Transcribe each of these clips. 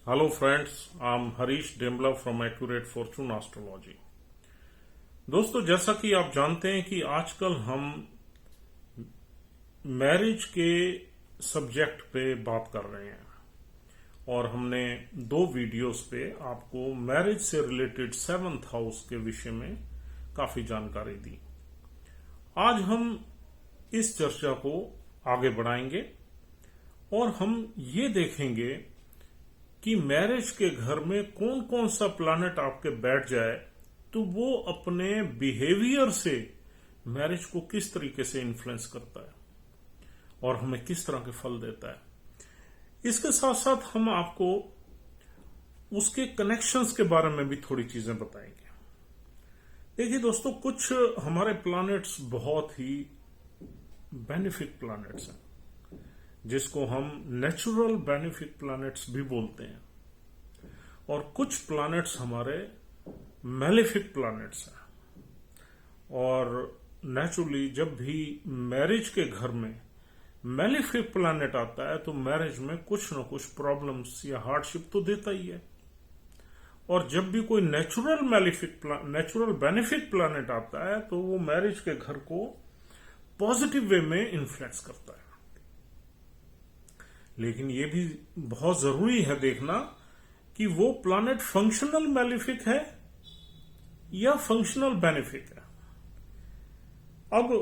Hello friends, I'm Harish Dembla from Accurate Fortune Astrology। दोस्तों, जैसा कि आप जानते हैं कि आजकल हम मैरिज के सब्जेक्ट पे बात कर रहे हैं और हमने 2 वीडियोस पे आपको मैरिज से रिलेटेड 7th हाउस के विषय में काफी जानकारी दी। आज हम इस चर्चा को आगे बढ़ाएंगे और हम ये देखेंगे कि मैरिज के घर में कौन कौन सा प्लैनेट आपके बैठ जाए तो वो अपने बिहेवियर से मैरिज को किस तरीके से इन्फ्लुएंस करता है और हमें किस तरह के फल देता है। इसके साथ साथ हम आपको उसके कनेक्शंस के बारे में भी थोड़ी चीजें बताएंगे। देखिए दोस्तों, कुछ हमारे प्लैनेट्स बहुत ही बेनिफिक प्लैनेट्स हैं जिसको हम नेचुरल बेनिफिक प्लैनेट्स भी बोलते हैं, और कुछ प्लैनेट्स हमारे मैलेफिक प्लैनेट्स हैं। और नेचुरली जब भी मैरिज के घर में मैलेफिक प्लैनेट आता है तो मैरिज में कुछ न कुछ प्रॉब्लम्स या हार्डशिप तो देता ही है, और जब भी कोई नेचुरल बेनिफिक प्लैनेट आता है तो वो मैरिज के घर को पॉजिटिव वे में इन्फ्लुएंस करता है। लेकिन ये भी बहुत जरूरी है देखना कि वो प्लैनेट फंक्शनल मैलिफिक है या फंक्शनल बेनिफिक है। अब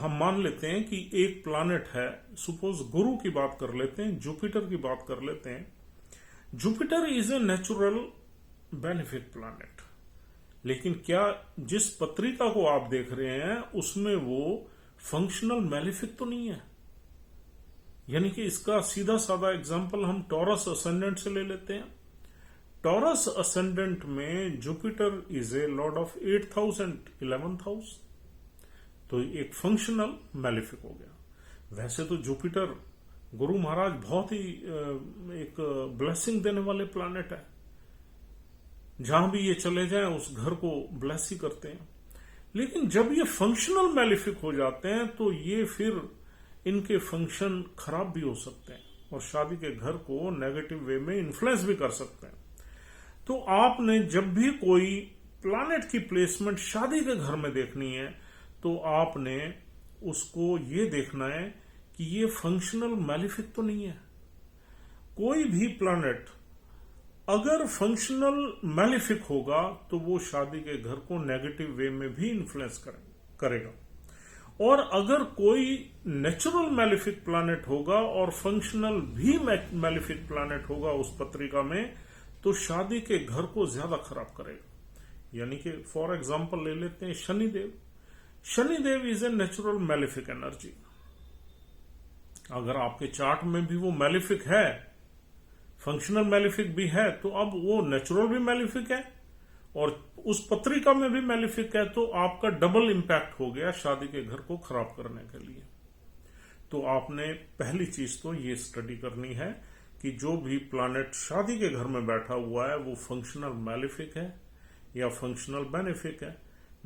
हम मान लेते हैं कि एक प्लैनेट है, सपोज गुरु की बात कर लेते हैं, जुपिटर की बात कर लेते हैं। Jupiter is a natural benefic planet, लेकिन क्या जिस पत्रिका को आप देख रहे हैं उसमें वो फंक्शनल मैलिफिक तो नहीं है। यानी कि इसका सीधा साधा एग्जांपल हम टॉरस असेंडेंट से ले लेते हैं। टॉरस असेंडेंट में Jupiter is a Lord of 8th house and 11th house, तो एक फंक्शनल मैलिफिक हो गया। वैसे तो जुपिटर गुरु महाराज बहुत ही एक ब्लेसिंग देने वाले प्लैनेट है, जहां भी ये चले जाएं उस घर को ब्लेस ही करते हैं। लेकिन जब ये फंक्शनल मैलिफिक हो जाते हैं तो ये फिर इनके फंक्शन खराब भी हो सकते हैं और शादी के घर को नेगेटिव वे में इन्फ्लुएंस भी कर सकते हैं। तो आपने जब भी कोई प्लैनेट की प्लेसमेंट शादी के घर में देखनी है तो आपने उसको ये देखना है कि ये फंक्शनल मैलिफिक तो नहीं है। कोई भी प्लैनेट अगर फंक्शनल मैलिफिक होगा तो वो शादी के घर को नेगेटिव वे में भी इन्फ्लुएंस करेगा, और अगर कोई नेचुरल मैलिफिक प्लैनेट होगा और फंक्शनल भी मैलिफिक प्लैनेट होगा उस पत्रिका में तो शादी के घर को ज्यादा खराब करेगा। यानी कि फॉर एग्जांपल ले लेते हैं Shanidev. Shanidev is a natural malefic energy. अगर आपके चार्ट में भी वो मैलिफिक है, फंक्शनल मैलिफिक भी है, तो अब वो नेचुरल भी मैलिफिक है और उस पत्रिका में भी मैलिफिक है, तो आपका डबल इंपैक्ट हो गया शादी के घर को खराब करने के लिए। तो आपने पहली चीज तो ये स्टडी करनी है कि जो भी प्लैनेट शादी के घर में बैठा हुआ है वो फंक्शनल मैलिफिक है या फंक्शनल बेनिफिक है,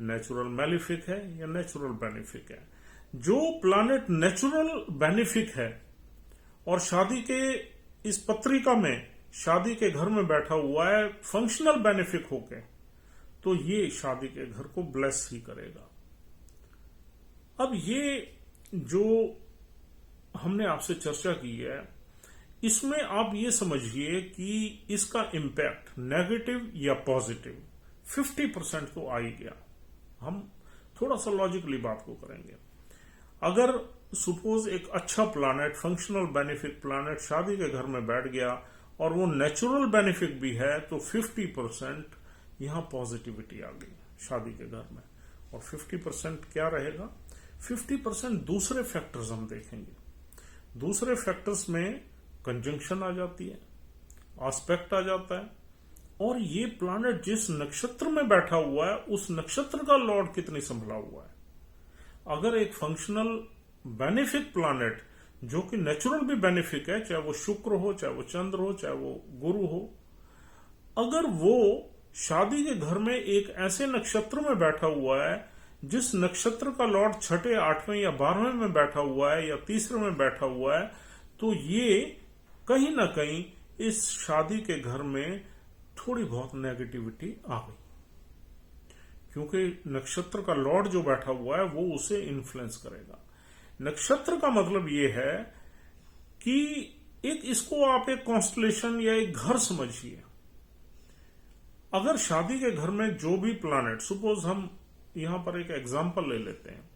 नेचुरल मैलिफिक है या नेचुरल बेनिफिक है। जो प्लैनेट नेचुरल बेनिफिक है और शादी के इस पत्रिका में शादी के घर में बैठा हुआ है फंक्शनल बेनिफिक होके, तो ये शादी के घर को ब्लेस ही करेगा। अब ये जो हमने आपसे चर्चा की है इसमें आप ये समझिए कि इसका इम्पैक्ट नेगेटिव या पॉजिटिव 50% तो आ ही गया। हम थोड़ा सा लॉजिकली बात को करेंगे। अगर सपोज एक अच्छा प्लैनेट फंक्शनल बेनिफिक प्लैनेट शादी के घर में बैठ गया और वो नेचुरल बेनिफिक भी है तो 50% यहां पॉजिटिविटी आ गई शादी के घर में, और 50% क्या रहेगा, 50% दूसरे फैक्टर्स हम देखेंगे। दूसरे फैक्टर्स में कंजंक्शन आ जाती है, एस्पेक्ट आ जाता है, और ये प्लैनेट जिस नक्षत्र में बैठा हुआ है उस नक्षत्र का लॉर्ड कितनी संभला हुआ है। अगर एक फंक्शनल बेनिफिक प्लैनेट जो कि नेचुरल भी बेनिफिक है, चाहे वो शुक्र हो, चाहे वो चंद्र हो, चाहे वो गुरु हो, अगर वो शादी के घर में एक ऐसे नक्षत्र में बैठा हुआ है जिस नक्षत्र का लॉर्ड 6, 8वें या 12वें में बैठा हुआ है या 3रे में बैठा हुआ है, तो ये कहीं ना कहीं इस शादी के घर में थोड़ी बहुत नेगेटिविटी आ गई, क्योंकि नक्षत्र का लॉर्ड जो बैठा हुआ है वो उसे इन्फ्लुएंस करेगा। नक्षत्र का मतलब ये है कि एक इसको आप एक कॉन्स्टलेशन या एक घर समझिए। अगर शादी के घर में जो भी प्लैनेट, सपोज हम यहां पर एक एग्जांपल ले लेते हैं,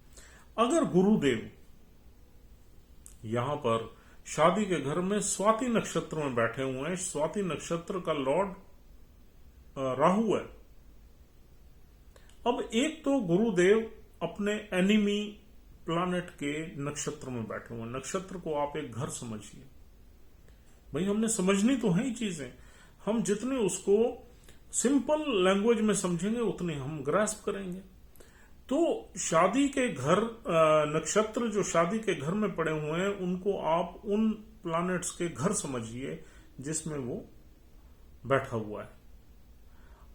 अगर गुरुदेव यहां पर शादी के घर में स्वाति नक्षत्र में बैठे हुए हैं, स्वाति नक्षत्र का लॉर्ड राहु है। अब एक तो गुरुदेव अपने एनिमी प्लैनेट के नक्षत्र में बैठे हुए, नक्षत्र को आप एक घर समझिए। भाई हमने समझनी तो है ही चीजें, हम जितने उसको सिंपल लैंग्वेज में समझेंगे उतने हम ग्रास्प करेंगे। तो शादी के घर नक्षत्र जो शादी के घर में पड़े हुए हैं उनको आप उन प्लैनेट्स के घर समझिए जिसमें वो बैठा हुआ है।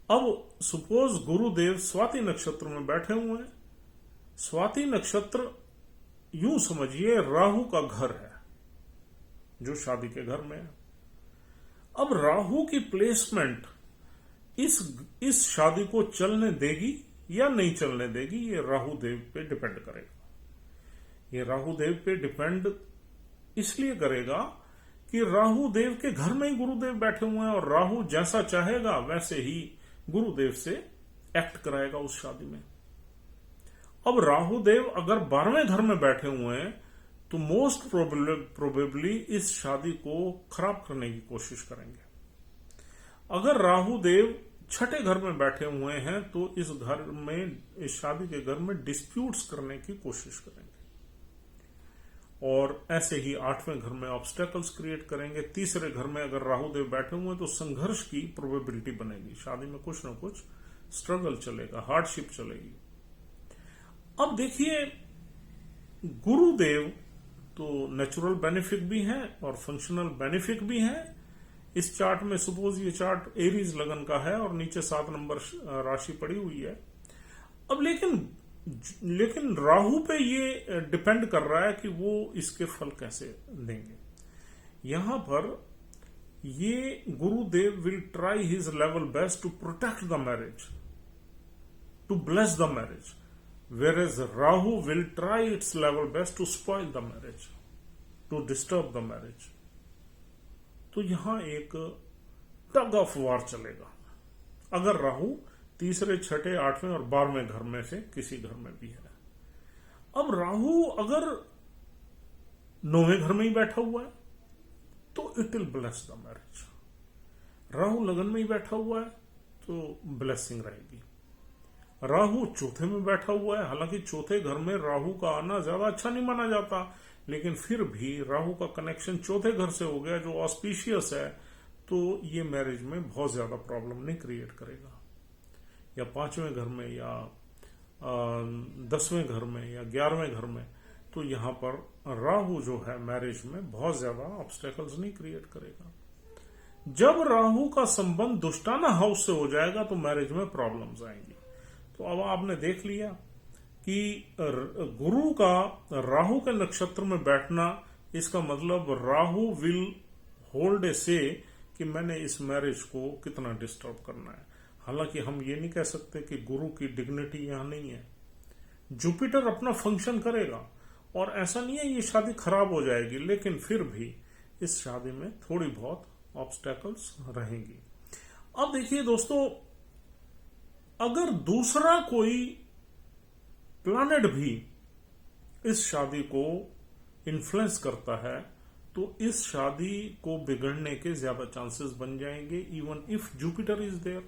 अब सपोज गुरुदेव स्वाति नक्षत्र में बैठे हुए हैं, स्वाति नक्षत्र यूं समझिए राहु का घर है जो शादी के घर में है। अब राहु की प्लेसमेंट इस शादी को चलने देगी या नहीं चलने देगी, ये राहु देव पे डिपेंड करेगा। ये राहु देव पे डिपेंड इसलिए करेगा कि राहु देव के घर में ही गुरुदेव बैठे हुए हैं और राहु जैसा चाहेगा वैसे ही गुरुदेव से एक्ट कराएगा उस शादी में। अब राहु देव अगर 12वें घर में बैठे हुए हैं तो मोस्ट प्रोबेबली इस शादी को खराब करने की कोशिश करेंगे। अगर राहु देव 6ठे घर में बैठे हुए हैं तो इस घर में, इस शादी के घर में डिस्प्यूट्स करने की कोशिश करेंगे और ऐसे ही 8वें घर में ऑब्स्टेकल्स क्रिएट करेंगे। तीसरे घर में अगर राहु देव बैठे हुए हैं तो संघर्ष की प्रोबेबिलिटी बनेगी, शादी में कुछ ना कुछ स्ट्रगल चलेगा, हार्डशिप चलेगी। अब देखिए गुरुदेव तो नेचुरल बेनिफिक भी हैं और फंक्शनल बेनिफिक भी हैं। इस चार्ट में सपोज ये चार्ट एरीज लगन का है और नीचे 7 नंबर राशि पड़ी हुई है। अब लेकिन राहु पे ये डिपेंड कर रहा है कि वो इसके फल कैसे देंगे। यहां पर ये Gurudev will try his level best to protect the marriage, to bless the marriage, whereas Rahu will try its level best to spoil the marriage, to disturb the marriage. तो यहां एक टग ऑफ वार चलेगा अगर राहु तीसरे, 6ठे, 8वें और 12वें घर में से किसी घर में भी है। अब राहु अगर 9वें घर में ही बैठा हुआ है तो it will bless the marriage. Rahu लगन में ही बैठा हुआ है तो ब्लेसिंग रहेगी। राहु चौथे में बैठा हुआ है, हालांकि चौथे घर में राहु का आना ज्यादा अच्छा नहीं माना जाता, लेकिन फिर भी राहु का कनेक्शन चौथे घर से हो गया जो ऑस्पिशियस है, तो ये मैरिज में बहुत ज्यादा प्रॉब्लम नहीं क्रिएट करेगा। या 5वें घर में या 10वें घर में या 11वें घर में, तो यहां पर राहु जो है मैरिज में बहुत ज्यादा ऑब्स्टेकल्स नहीं क्रिएट करेगा। जब राहु का संबंध दुष्टाना हाउस से हो जाएगा तो मैरिज में प्रॉब्लम्स आएंगी। तो अब आपने देख लिया कि गुरु का राहु के नक्षत्र में बैठना, इसका मतलब राहु विल होल्ड ए से कि मैंने इस मैरिज को कितना डिस्टर्ब करना है। हालांकि हम ये नहीं कह सकते कि गुरु की डिग्निटी यहां नहीं है। जुपिटर अपना फंक्शन करेगा और ऐसा नहीं है ये शादी खराब हो जाएगी, लेकिन फिर भी इस शादी में थोड़ी बहुत ऑब्स्टेकल्स रहेंगी। अब देखिए दोस्तों, अगर दूसरा कोई प्लैनेट भी इस शादी को इन्फ्लुएंस करता है तो इस शादी को बिगड़ने के ज्यादा चांसेस बन जाएंगे, even if Jupiter is there.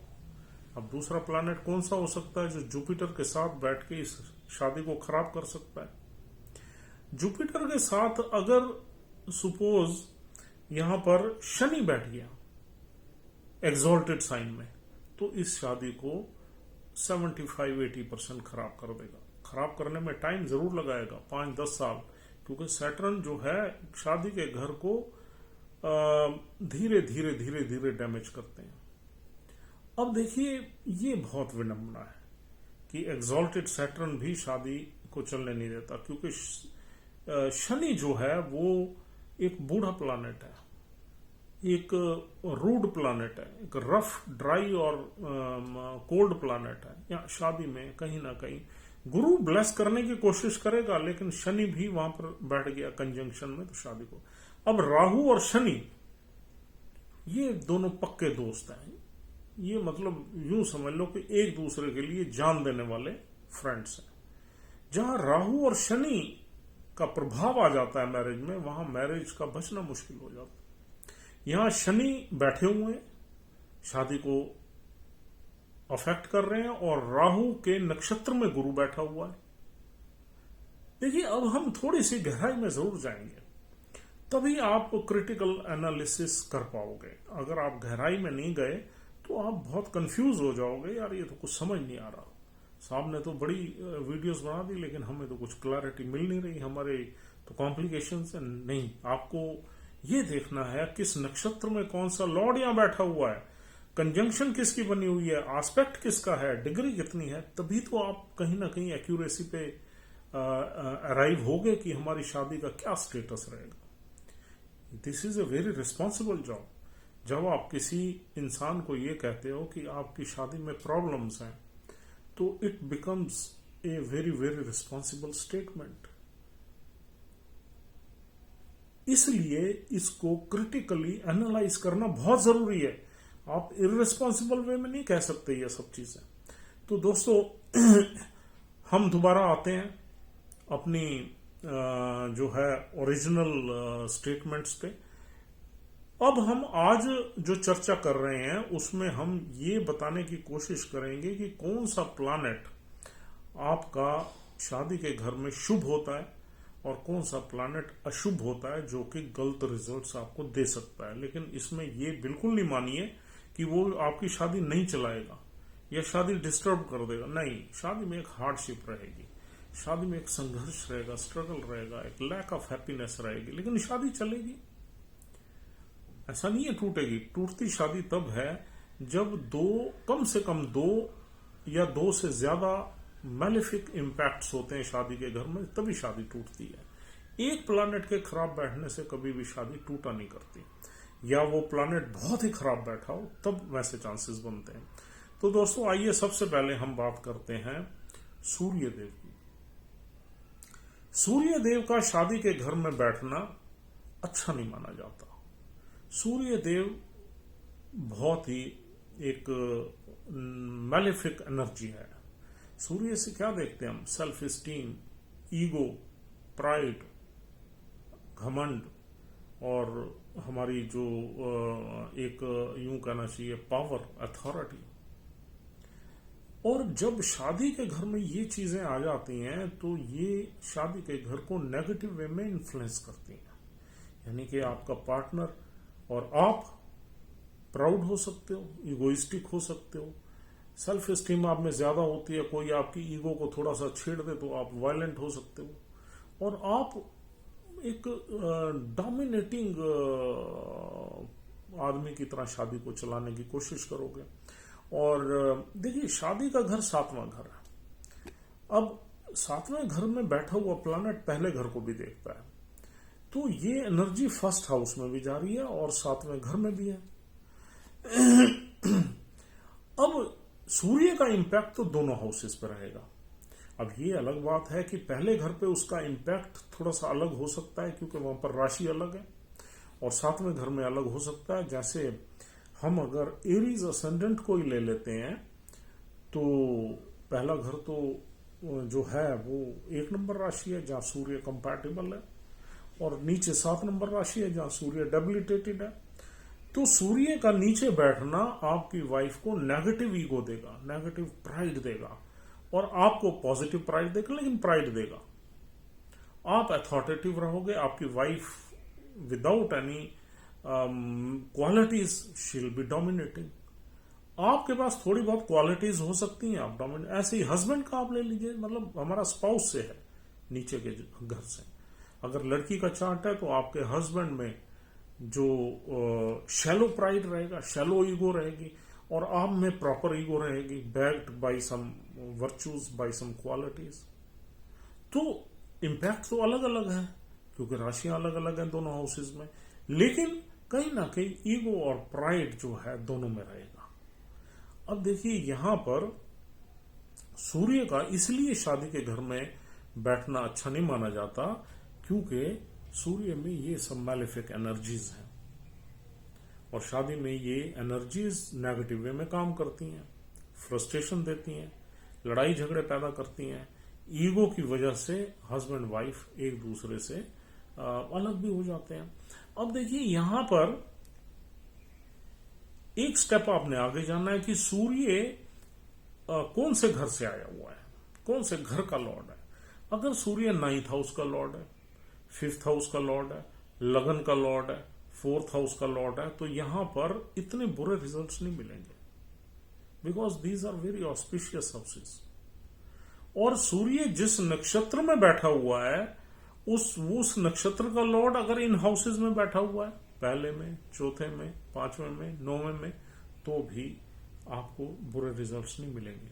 अब दूसरा प्लैनेट कौन सा हो सकता है जो जुपिटर के साथ बैठ के इस शादी को खराब कर सकता है? जुपिटर के साथ अगर सपोज यहां पर शनि बैठ गया एक्सॉल्टेड साइन में, तो इस शादी को 75-80% खराब कर देगा। खराब करने में टाइम जरूर लगाएगा, 5-10 साल, क्योंकि सैटर्न जो है शादी के घर को धीरे धीरे धीरे धीरे डैमेज करते हैं। अब देखिए ये बहुत विडंबना है कि एक्सॉल्टेड सैटर्न भी शादी को चलने नहीं देता, क्योंकि शनि जो है वो एक बूढ़ा प्लैनेट है, एक रूड प्लानेट है, एक रफ ड्राई और कोल्ड प्लानेट है। या शादी में कहीं ना कहीं गुरु ब्लेस करने की कोशिश करेगा, लेकिन शनि भी वहां पर बैठ गया कंजंक्शन में, तो शादी को। अब राहु और शनि ये दोनों पक्के दोस्त हैं। ये मतलब यूं समझ लो कि एक दूसरे के लिए जान देने वाले फ्रेंड्स हैं। जहां राहु और शनि का प्रभाव आ जाता है मैरिज में, वहां मैरिज का बचना मुश्किल हो जाता है। यहां शनि बैठे हुए हैं, शादी को अफेक्ट कर रहे हैं, और राहु के नक्षत्र में गुरु बैठा हुआ है। देखिए, अब हम थोड़ी सी गहराई में जरूर जाएंगे, तभी आप क्रिटिकल एनालिसिस कर पाओगे। अगर आप गहराई में नहीं गए तो आप बहुत कंफ्यूज हो जाओगे, यार ये तो कुछ समझ नहीं आ रहा। साहब ने तो बड़ी वीडियोस बना दी, लेकिन हमें तो कुछ क्लैरिटी मिल नहीं रही, हमारे तो कॉम्प्लिकेशंस है। नहीं, आपको ये देखना है किस नक्षत्र में कौन सा लॉर्ड यहां बैठा हुआ है, कंजंक्शन किसकी बनी हुई है, एस्पेक्ट किसका है, डिग्री कितनी है, तभी तो आप कहीं ना कहीं एक्यूरेसी पे अराइव होगे कि हमारी शादी का क्या स्टेटस रहेगा। This is a very responsible job. जब आप किसी इंसान को ये कहते हो कि आपकी शादी में प्रॉब्लम्स हैं, तो it becomes a very very responsible statement. इसलिए इसको क्रिटिकली एनालाइज करना बहुत जरूरी है। आप इररिस्पॉन्सिबल वे में नहीं कह सकते ये सब चीजें। तो दोस्तों, हम दोबारा आते हैं अपनी जो है ओरिजिनल स्टेटमेंट्स पे। अब हम आज जो चर्चा कर रहे हैं उसमें हम ये बताने की कोशिश करेंगे कि कौन सा प्लैनेट आपका शादी के घर में शुभ होता है और कौन सा प्लैनेट अशुभ होता है, जो कि गलत रिजल्ट्स आपको दे सकता है। लेकिन इसमें ये बिल्कुल नहीं मानिए कि वो आपकी शादी नहीं चलाएगा या शादी डिस्टर्ब कर देगा। नहीं, शादी में एक हार्डशिप रहेगी, शादी में एक संघर्ष रहेगा, स्ट्रगल रहेगा, एक लैक ऑफ हैप्पीनेस रहेगी, लेकिन शादी चलेगी। ऐसा नहीं है टूटेगी। टूटती शादी तब है जब कम से कम दो या दो से ज्यादा मैलिफिक इंपैक्ट्स होते हैं शादी के घर में, तभी शादी टूटती है। एक प्लैनेट के खराब बैठने से कभी भी शादी टूटा नहीं करती, या वो प्लैनेट बहुत ही खराब बैठा हो तब वैसे चांसेस बनते हैं। तो दोस्तों, आइए सबसे पहले हम बात करते हैं सूर्य देव की। सूर्य देव का शादी के घर में बैठना अच्छा नहीं माना जाता। सूर्य देव बहुत ही एक मैलिफिक एनर्जी है। सूर्य से क्या देखते हैं हम? सेल्फ स्टीम, ईगो, प्राइड, घमंड, और हमारी जो एक यूं कहना चाहिए पावर, अथॉरिटी। और जब शादी के घर में ये चीजें आ जाती हैं तो ये शादी के घर को नेगेटिव वे में इन्फ्लुएंस करती हैं। यानी कि आपका पार्टनर और आप प्राउड हो सकते हो, इगोइस्टिक हो सकते हो, सेल्फ स्टीम आप में ज्यादा होती है, कोई आपकी ईगो को थोड़ा सा छेड़ दे तो आप वायलेंट हो सकते हो, और आप एक डोमिनेटिंग आदमी की तरह शादी को चलाने की कोशिश करोगे। और देखिए, शादी का घर सातवां घर है। अब सातवें घर में बैठा हुआ प्लैनेट पहले घर को भी देखता है, तो ये एनर्जी फर्स्ट हाउस में भी जा रही है और सातवें घर में भी है। अब सूर्य का इंपैक्ट तो दोनों हाउसेस पर रहेगा। अब ये अलग बात है कि पहले घर पे उसका इंपैक्ट थोड़ा सा अलग हो सकता है, क्योंकि वहां पर राशि अलग है, और सातवें घर में अलग हो सकता है। जैसे हम अगर एरीज असेंडेंट को ही ले लेते हैं, तो पहला घर तो जो है वो 1 नंबर राशि है जहां सूर्य कंपैटिबल है, और नीचे 7 नंबर राशि है जहां सूर्य डेबिलिटेटेड है। तो सूर्य का नीचे बैठना आपकी वाइफ को नेगेटिव ईगो देगा, नेगेटिव प्राइड देगा, और आपको पॉजिटिव प्राइड देगा, लेकिन प्राइड देगा। आप अथॉरिटेटिव रहोगे, आपकी wife without any qualities she will be dominating. आपके पास थोड़ी बहुत क्वालिटीज हो सकती हैं, आप डोमिनेट। ऐसे ही हस्बैंड का आप ले लीजिए, मतलब हमारा स्पाउस से है नीचे के घर से। अगर लड़की का चार्ट है तो आपके हस्बैंड में जो शैलो प्राइड रहेगा, शैलो ईगो रहेगी, और आप में प्रॉपर ईगो रहेगी, backed by some virtues, by some qualities. तो इंपैक्ट तो अलग अलग है, क्योंकि राशियां अलग अलग हैं दोनों हाउसेज में, लेकिन कहीं ना कहीं ईगो और प्राइड जो है दोनों में रहेगा। अब देखिए यहां पर सूर्य का इसलिए शादी के घर में बैठना अच्छा नहीं माना जाता क्योंकि सूर्य में ये सब मैलेफिक एनर्जीज हैं और शादी में ये एनर्जीज नेगेटिव वे में काम करती हैं, फ्रस्ट्रेशन देती हैं, लड़ाई झगड़े पैदा करती हैं। ईगो की वजह से हस्बैंड वाइफ एक दूसरे से अलग भी हो जाते हैं। अब देखिए यहां पर एक स्टेप आपने आगे जाना है कि सूर्य कौन से घर से आया हुआ है, कौन से घर का लॉर्ड है। अगर सूर्य 9th हाउस का लॉर्ड है, 5th हाउस का लॉर्ड है, लगन का लॉर्ड है, 4th हाउस का लॉर्ड है, तो यहां पर इतने बुरे रिजल्ट्स नहीं मिलेंगे because these are very auspicious houses. और सूर्य जिस नक्षत्र में बैठा हुआ है उस नक्षत्र का लॉर्ड अगर इन हाउसेज में बैठा हुआ है, पहले में, चौथे में, 5वें में, 9वें में, तो भी आपको बुरे रिजल्ट्स नहीं मिलेंगे।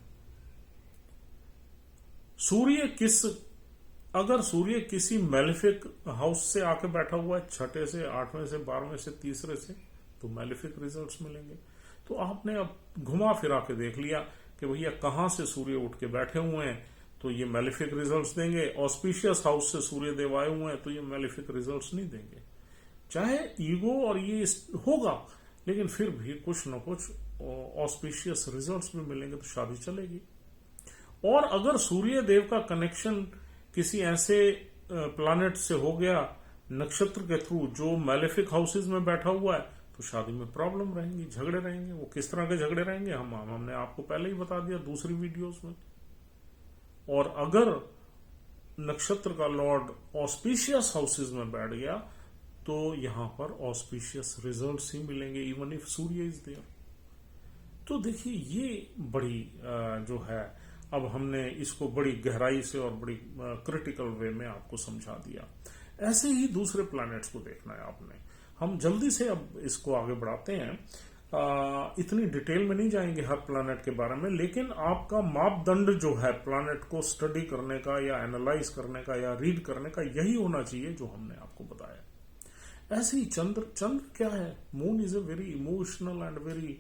अगर सूर्य किसी मैलिफिक हाउस से आके बैठा हुआ है, 6ठे से, 8वें से, 12वें से, तीसरे से, तो मैलिफिक रिजल्ट्स मिलेंगे। तो आपने अब घुमा फिरा के देख लिया कि भैया कहां से सूर्य उठ के बैठे हुए हैं तो ये मैलिफिक रिजल्ट्स देंगे, ऑस्पिशियस हाउस से सूर्य देव आए हुए हैं तो ये मैलिफिक रिजल्ट्स नहीं देंगे। चाहे ईगो और ये होगा लेकिन फिर भी कुछ न कुछ ऑस्पिशियस रिजल्ट्स भी मिलेंगे तो शादी चलेगी। और अगर सूर्य देव का कनेक्शन किसी ऐसे प्लैनेट से हो गया नक्षत्र के थ्रू जो मैलेफिक हाउसेज में बैठा हुआ है तो शादी में प्रॉब्लम रहेंगी, झगड़े रहेंगे। वो किस तरह के झगड़े रहेंगे हमने आपको पहले ही बता दिया दूसरी वीडियोस में। और अगर नक्षत्र का लॉर्ड ऑस्पिशियस हाउसेज में बैठ गया तो यहां पर ऑस्पिशियस रिजल्ट्स ही मिलेंगे even if Surya is there. तो देखिए ये बड़ी जो है, अब हमने इसको बड़ी गहराई से और बड़ी क्रिटिकल वे में आपको समझा दिया। ऐसे ही दूसरे प्लैनेट्स को देखना है आपने। हम जल्दी से अब इसको आगे बढ़ाते हैं, इतनी डिटेल में नहीं जाएंगे हर प्लैनेट के बारे में, लेकिन आपका मापदंड जो है प्लैनेट को स्टडी करने का या एनालाइज करने का या रीड करने का यही होना चाहिए जो हमने आपको बताया। ऐसे ही चंद्र क्या है? Moon is a very emotional and very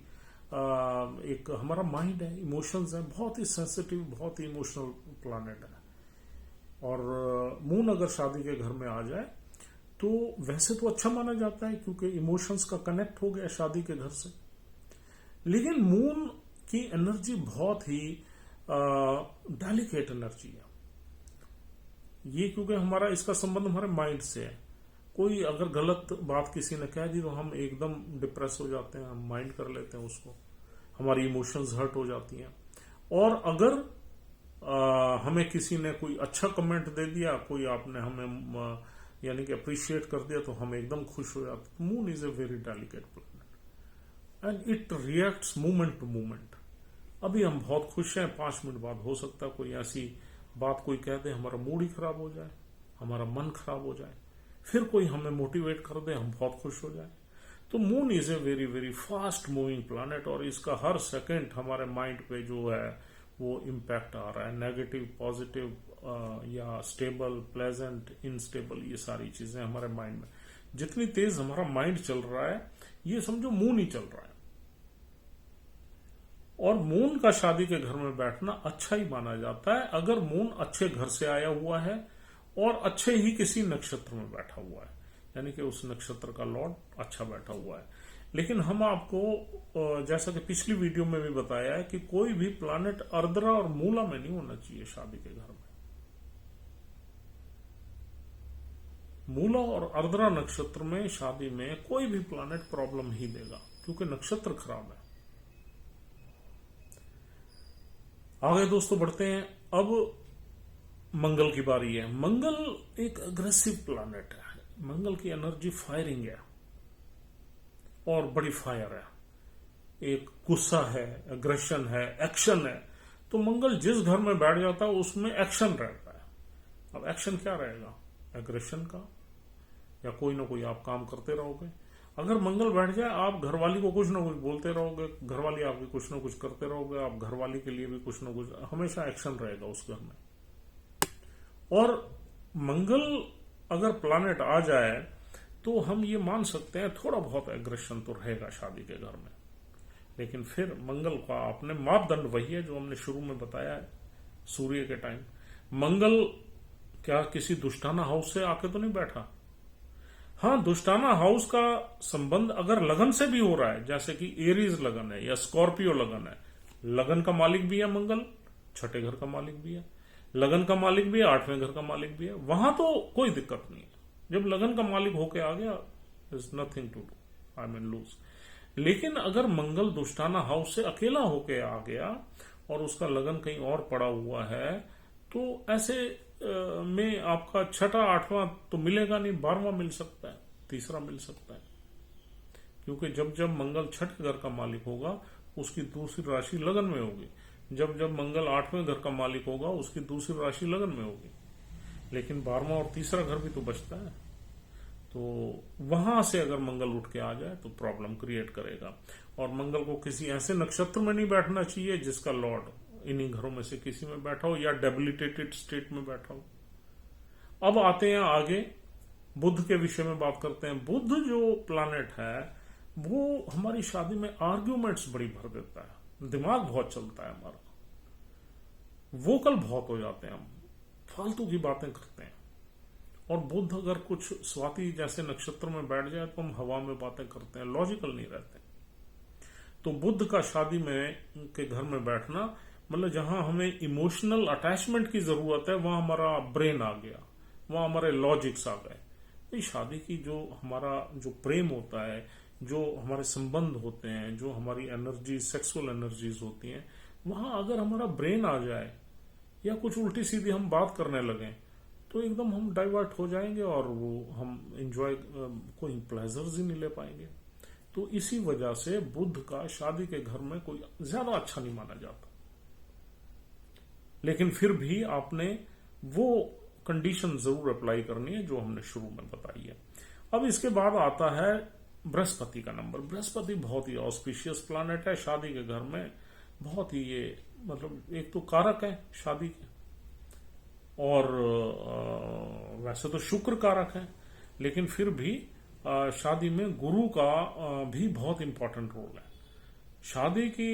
एक हमारा माइंड है, इमोशंस है, बहुत ही सेंसिटिव, बहुत ही इमोशनल प्लैनेट है। और मून अगर शादी के घर में आ जाए तो वैसे तो अच्छा माना जाता है क्योंकि इमोशंस का कनेक्ट हो गया शादी के घर से। लेकिन मून की एनर्जी बहुत ही डेलिकेट एनर्जी है ये, क्योंकि हमारा इसका संबंध हमारे माइंड से है। कोई अगर गलत बात किसी ने कह दी तो हम एकदम डिप्रेस हो जाते हैं, हम माइंड कर लेते हैं उसको, हमारी इमोशंस हर्ट हो जाती हैं। और अगर हमें किसी ने कोई अच्छा कमेंट दे दिया, कोई आपने हमें यानी कि अप्रिशिएट कर दिया तो हम एकदम खुश हो जाते। Moon is a very delicate planet and it reacts moment to moment. अभी हम बहुत खुश हैं, 5 मिनट बाद हो सकता है कोई ऐसी बात कोई कह दे, हमारा मूड ही खराब हो जाए, हमारा मन खराब हो जाए। फिर कोई हमें मोटिवेट कर दे, हम बहुत खुश हो जाए। तो moon is a very very fast moving planet और इसका हर सेकंड हमारे माइंड पे जो है वो इम्पैक्ट आ रहा है, नेगेटिव, पॉजिटिव या स्टेबल, प्लेजेंट, इनस्टेबल, ये सारी चीजें हमारे माइंड में। जितनी तेज हमारा माइंड चल रहा है ये समझो मून ही चल रहा है। और मून का शादी के घर में बैठना अच्छा ही माना जाता है अगर मून अच्छे घर से आया हुआ है और अच्छे ही किसी नक्षत्र में बैठा हुआ है, यानी कि उस नक्षत्र का लॉर्ड अच्छा बैठा हुआ है। लेकिन हम आपको जैसा कि पिछली वीडियो में भी बताया है कि कोई भी प्लैनेट अर्द्रा और मूला में नहीं होना चाहिए शादी के घर में। मूला और अर्द्रा नक्षत्र में शादी में कोई भी प्लैनेट प्रॉब्लम ही देगा क्योंकि नक्षत्र खराब है। आगे दोस्तों बढ़ते हैं। अब मंगल की बारी है। मंगल एक अग्रेसिव प्लैनेट है। मंगल की एनर्जी फायरिंग है और बड़ी फायर है, एक गुस्सा है, एग्रेशन है, एक्शन है। तो मंगल जिस घर में बैठ जाता है उसमें एक्शन रहता है। अब एक्शन क्या रहेगा? एग्रेशन का, या कोई ना कोई आप काम करते रहोगे। अगर मंगल बैठ जाए आप घरवाली को कुछ ना कुछ बोलते रहोगे, घरवाली आपकी कुछ ना कुछ करते रहोगे, आप घरवाली के लिए भी कुछ ना कुछ, हमेशा एक्शन रहेगा उस घर में। और मंगल अगर प्लैनेट आ जाए तो हम ये मान सकते हैं थोड़ा बहुत एग्रेशन तो रहेगा शादी के घर में। लेकिन फिर मंगल का आपने मापदंड वही है जो हमने शुरू में बताया है सूर्य के टाइम। मंगल क्या किसी दुष्टाना हाउस से आके तो नहीं बैठा। हाँ, दुष्टाना हाउस का संबंध अगर लगन से भी हो रहा है, जैसे कि एरीज लगन है या स्कॉर्पियो लगन है, लगन का मालिक भी है मंगल, छठे घर का मालिक भी है, लगन का मालिक भी है, आठवें घर का मालिक भी है, वहां तो कोई दिक्कत नहीं है। जब लगन का मालिक होके आ गया, is nothing to do, I mean lose. लेकिन अगर मंगल दुष्टाना हाउस से अकेला होके आ गया और उसका लगन कहीं और पड़ा हुआ है, तो ऐसे में आपका छठा आठवां तो मिलेगा नहीं, 12वां मिल सकता है, तीसरा मिल सकता है। क्योंकि जब जब मंगल छठे घर का मालिक होगा उसकी दूसरी राशि लगन में होगी, जब जब मंगल आठवें घर का मालिक होगा उसकी दूसरी राशि लगन में होगी। लेकिन 12वां और तीसरा घर भी तो बचता है, तो वहां से अगर मंगल उठ के आ जाए तो प्रॉब्लम क्रिएट करेगा। और मंगल को किसी ऐसे नक्षत्र में नहीं बैठना चाहिए जिसका लॉर्ड इन्हीं घरों में से किसी में बैठा हो या डेबिलिटेटेड स्टेट में बैठा हो। अब आते हैं आगे, बुध के विषय में बात करते हैं। बुध जो प्लैनेट है वो हमारी शादी में आर्ग्यूमेंट्स बड़ी भर देता है, दिमाग बहुत चलता है हमारा, वोकल बहुत हो जाते हैं, हम फालतू की बातें करते हैं। और बुध अगर कुछ स्वाति जैसे नक्षत्र में बैठ जाए तो हम हवा में बातें करते हैं, लॉजिकल नहीं रहते। तो बुध का शादी में के घर में बैठना मतलब जहां हमें इमोशनल अटैचमेंट की जरूरत है वहां हमारा ब्रेन आ गया, वहां हमारे लॉजिक्स आ गए। तो शादी की जो हमारा जो प्रेम होता है, जो हमारे संबंध होते हैं, जो हमारी एनर्जी सेक्सुअल एनर्जीज होती हैं, वहां अगर हमारा ब्रेन आ जाए या कुछ उल्टी सीधी हम बात करने लगे तो एकदम हम डाइवर्ट हो जाएंगे और वो हम एंजॉय कोई प्लेजर्स ही नहीं ले पाएंगे। तो इसी वजह से बुध का शादी के घर में कोई ज्यादा अच्छा नहीं माना जाता। लेकिन फिर भी आपने वो कंडीशन जरूर अप्लाई करनी है जो हमने शुरू में बताई है। अब इसके बाद आता है बृहस्पति का नंबर। बृहस्पति बहुत ही ऑस्पिशियस प्लैनेट है शादी के घर में, बहुत ही ये मतलब एक तो कारक है शादी के, और वैसे तो शुक्र कारक है, लेकिन फिर भी शादी में गुरु का भी बहुत इंपॉर्टेंट रोल है। शादी की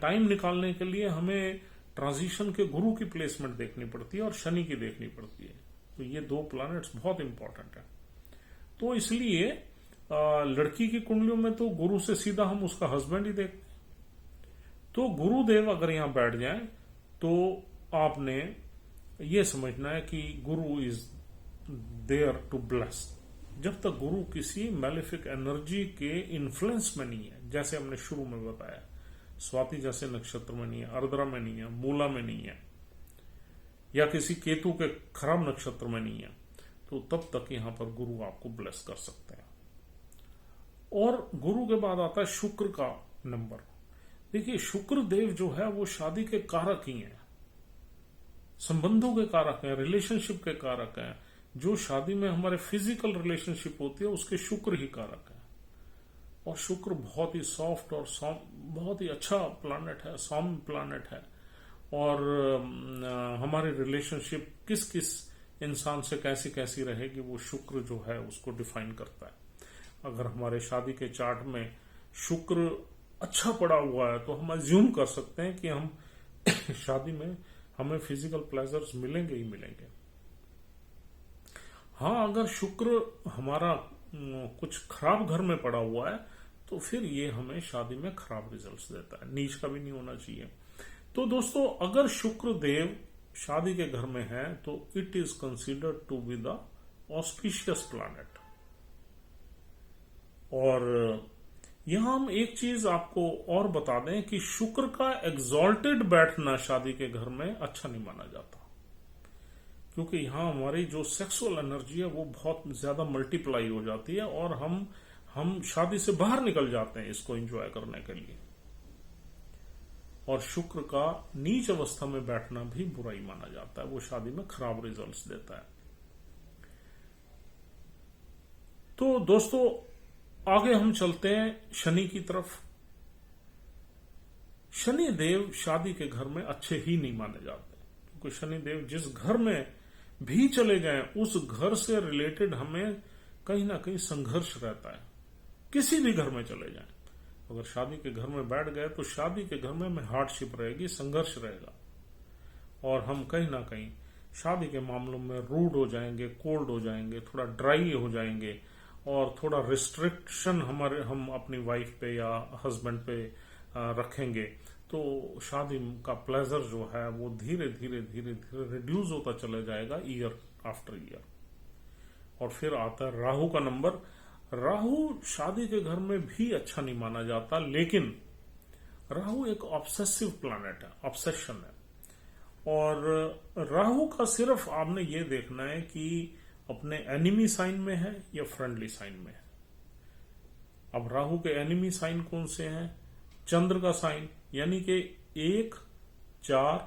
टाइम निकालने के लिए हमें ट्रांजिशन के गुरु की प्लेसमेंट देखनी पड़ती है और शनि की देखनी पड़ती है। तो ये दो प्लैनेट्स बहुत इंपॉर्टेंट है। तो इसलिए लड़की की कुंडलियों में तो गुरु से सीधा हम उसका हस्बैंड ही देखते हैं। तो गुरुदेव अगर यहां बैठ जाए तो आपने ये समझना है कि गुरु इज देयर टू ब्लेस। जब तक गुरु किसी मैलेफिक एनर्जी के इन्फ्लुएंस में नहीं है, जैसे हमने शुरू में बताया, स्वाति जैसे नक्षत्र में नहीं है, आर्द्रा में नहीं है, मूला में नहीं है, या किसी केतु के खराब नक्षत्र में नहीं है, तो तब तक यहां पर गुरु आपको ब्लेस कर सकते हैं। और गुरु के बाद आता है शुक्र का नंबर। देखिए, शुक्र देव जो है वो शादी के कारक ही हैं, संबंधों के कारक हैं, रिलेशनशिप के कारक हैं। जो शादी में हमारे फिजिकल रिलेशनशिप होती है उसके शुक्र ही कारक है। और शुक्र बहुत ही सॉफ्ट और बहुत ही अच्छा प्लैनेट है, सौम्य प्लैनेट है। और हमारे रिलेशनशिप किस किस इंसान से कैसी कैसी रहेगी वो शुक्र जो है उसको डिफाइन करता है। अगर हमारे शादी के चार्ट में शुक्र अच्छा पड़ा हुआ है तो हम अज्यूम कर सकते हैं कि हम शादी में हमें फिजिकल प्लेजर्स मिलेंगे ही मिलेंगे। हाँ, अगर शुक्र हमारा कुछ खराब घर में पड़ा हुआ है तो फिर ये हमें शादी में खराब रिजल्ट्स देता है, नीच का भी नहीं होना चाहिए। तो दोस्तों, अगर शुक्र देव शादी के घर में है तो it is considered to be the auspicious planet. और यहां हम एक चीज आपको और बता दें कि शुक्र का एग्जॉल्टेड बैठना शादी के घर में अच्छा नहीं माना जाता, क्योंकि यहां हमारी जो सेक्सुअल एनर्जी है वो बहुत ज्यादा मल्टीप्लाई हो जाती है और हम शादी से बाहर निकल जाते हैं इसको एंजॉय करने के लिए। और शुक्र का नीच अवस्था में बैठना भी बुरा ही माना जाता है, वो शादी में खराब रिजल्ट्स देता है। तो दोस्तों, आगे हम चलते हैं शनि की तरफ। शनि देव शादी के घर में अच्छे ही नहीं माने जाते, क्योंकि शनि देव जिस घर में भी चले गए उस घर से रिलेटेड हमें कहीं ना कहीं संघर्ष रहता है। किसी भी घर में चले जाएं, अगर शादी के घर में बैठ गए तो शादी के घर में हार्डशिप रहेगी, संघर्ष रहेगा, और हम कहीं ना कहीं शादी के मामलों में रूड हो जाएंगे, कोल्ड हो जाएंगे, थोड़ा ड्राई हो जाएंगे, और थोड़ा रिस्ट्रिक्शन हम अपनी वाइफ पे या हस्बैंड पे रखेंगे, तो शादी का प्लेजर जो है वो धीरे धीरे धीरे धीरे रिड्यूस होता चला जाएगा ईयर आफ्टर ईयर। और फिर आता है राहु का नंबर। राहु शादी के घर में भी अच्छा नहीं माना जाता, लेकिन राहु एक ऑब्सेसिव प्लैनेट है, ऑब्सेशन है। और राहु का सिर्फ आपने ये देखना है कि अपने एनिमी साइन में है या फ्रेंडली साइन में है। अब राहु के एनिमी साइन कौन से हैं? चंद्र का साइन, यानी कि 1, 4,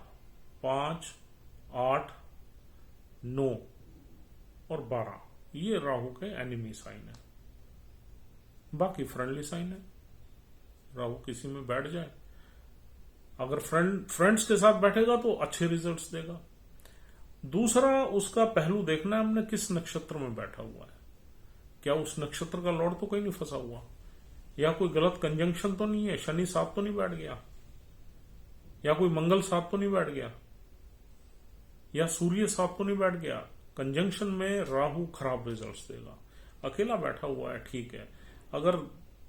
5, 8, 9 और 12, ये राहु के एनिमी साइन है। बाकी फ्रेंडली साइन है। राहु किसी में बैठ जाए, अगर फ्रेंड्स के साथ बैठेगा तो अच्छे रिजल्ट्स देगा। दूसरा उसका पहलू देखना है हमने, किस नक्षत्र में बैठा हुआ है, क्या उस नक्षत्र का लॉर्ड तो कहीं नहीं फंसा हुआ, या कोई गलत कंजंक्शन तो नहीं है, शनि साथ तो नहीं बैठ गया, या कोई मंगल साथ तो नहीं बैठ गया, या सूर्य साथ तो नहीं बैठ गया। कंजंक्शन में राहु खराब रिजल्ट्स देगा। अकेला बैठा हुआ है ठीक है, अगर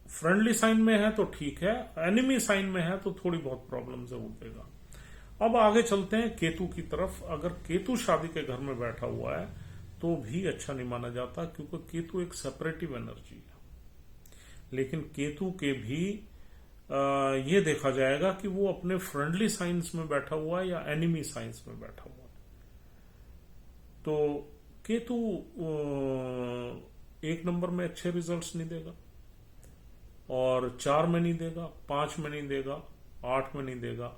फ्रेंडली साइन में है तो ठीक है, एनिमी साइन में है तो थोड़ी बहुत प्रॉब्लम जरूर देगा। अब आगे चलते हैं केतु की तरफ। अगर केतु शादी के घर में बैठा हुआ है तो भी अच्छा नहीं माना जाता, क्योंकि केतु एक सेपरेटिव एनर्जी है। लेकिन केतु के भी ये देखा जाएगा कि वो अपने फ्रेंडली साइंस में बैठा हुआ है या एनिमी साइंस में बैठा हुआ है। तो केतु 1 नंबर में अच्छे रिजल्ट्स नहीं देगा, और 4 में नहीं देगा, 5 में नहीं देगा, 8 में नहीं देगा,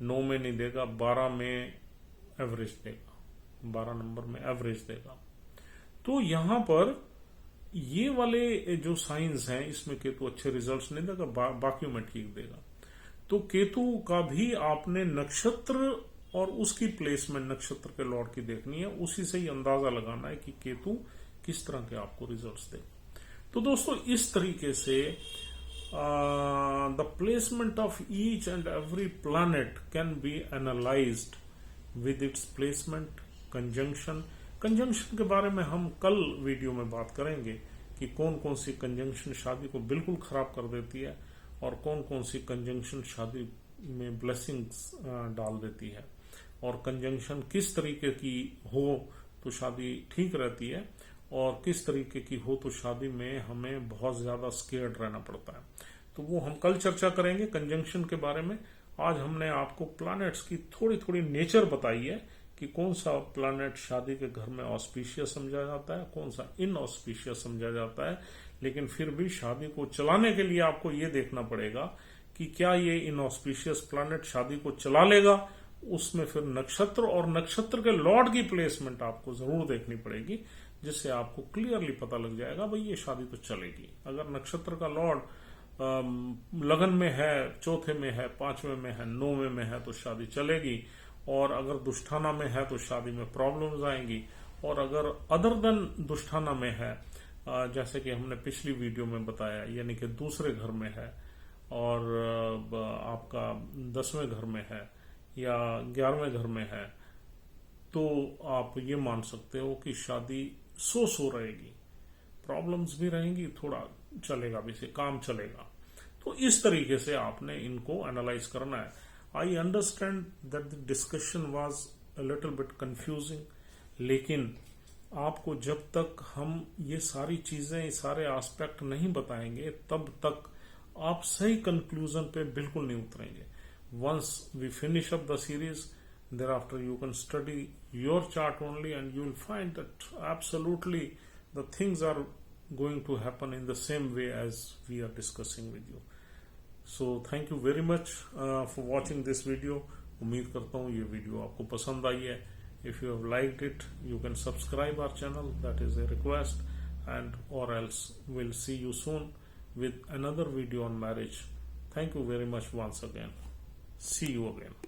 9 में नहीं देगा, 12 में एवरेज देगा, 12 नंबर में एवरेज देगा। तो यहां पर ये वाले जो साइंस हैं इसमें केतु अच्छे रिजल्ट्स नहीं देगा, बाकियों में ठीक देगा। तो केतु का भी आपने नक्षत्र और उसकी प्लेसमेंट नक्षत्र के लॉर्ड की देखनी है, उसी से ही अंदाजा लगाना है कि केतु किस तरह के आपको रिजल्ट्स दे। तो दोस्तों इस तरीके से the placement of each and every planet can be analyzed with its placement, conjunction के बारे में हम कल वीडियो में बात करेंगे कि कौन कौन सी कंजंक्शन शादी को बिल्कुल खराब कर देती है और कौन कौन सी कंजंक्शन शादी में ब्लेसिंग्स डाल देती है, और कंजंक्शन किस तरीके की हो तो शादी ठीक रहती है और किस तरीके की हो तो शादी में हमें बहुत ज्यादा स्केर्ड रहना पड़ता है। तो वो हम कल चर्चा करेंगे कंजंक्शन के बारे में। आज हमने आपको प्लैनेट्स की थोड़ी थोड़ी नेचर बताई है कि कौन सा प्लैनेट शादी के घर में ऑस्पिशियस समझा जाता है, कौन सा इनऑस्पिशियस समझा जाता है। लेकिन फिर भी शादी को चलाने के लिए आपको ये देखना पड़ेगा कि क्या ये इनऑस्पिशियस प्लैनेट शादी को चला लेगा। उसमें फिर नक्षत्र और नक्षत्र के लॉर्ड की प्लेसमेंट आपको जरूर देखनी पड़ेगी, जिससे आपको क्लियरली पता लग जाएगा भाई ये शादी तो चलेगी। अगर नक्षत्र का लॉर्ड लगन में है, चौथे में है, 5वें में है, 9वें में है तो शादी चलेगी, और अगर दुष्टाना में है तो शादी में प्रॉब्लम्स आएंगी। और अगर अदर देन दुष्टाना में है, जैसे कि हमने पिछली वीडियो में बताया, यानी कि दूसरे घर में है और आपका 10वें घर में है या 11वें घर में है, तो आप ये मान सकते हो कि शादी सो रहेगी, प्रॉब्लम्स भी रहेंगी, थोड़ा चलेगा भी, से काम चलेगा। तो इस तरीके से आपने इनको एनालाइज करना है। I understand that the discussion was a little bit confusing, लेकिन आपको जब तक हम ये सारी चीजें, ये सारे एस्पेक्ट नहीं बताएंगे तब तक आप सही कंक्लूजन पे बिल्कुल नहीं उतरेंगे। Once we finish up the series, thereafter you can study your chart only and you will find that absolutely the things are going to happen in the same way as we are discussing with you. So thank you very much for watching this video. उम्मीद करता हूँ ये video आपको पसंद आई है। If you have liked it, you can subscribe our channel, that is a request, and or else we'll see you soon with another video on marriage. Thank you very much once again. See you again.